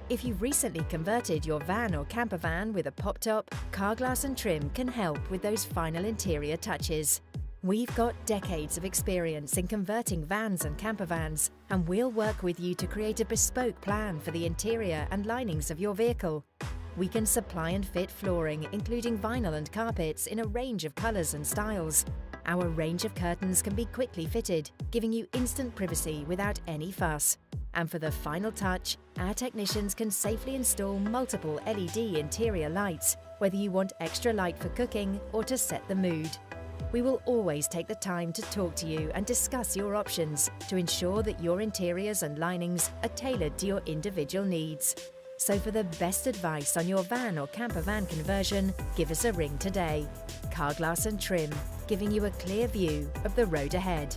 If you've recently converted your van or camper van with a pop-top, Car Glass and Trim can help with those final interior touches. We've got decades of experience in converting vans and camper vans, and we'll work with you to create a bespoke plan for the interior and linings of your vehicle. We can supply and fit flooring, including vinyl and carpets, in a range of colours and styles. Our range of curtains can be quickly fitted, giving you instant privacy without any fuss. And for the final touch, our technicians can safely install multiple LED interior lights, whether you want extra light for cooking or to set the mood. We will always take the time to talk to you and discuss your options to ensure that your interiors and linings are tailored to your individual needs. So for the best advice on your van or camper van conversion, give us a ring today. Car Glass and Trim, giving you a clear view of the road ahead.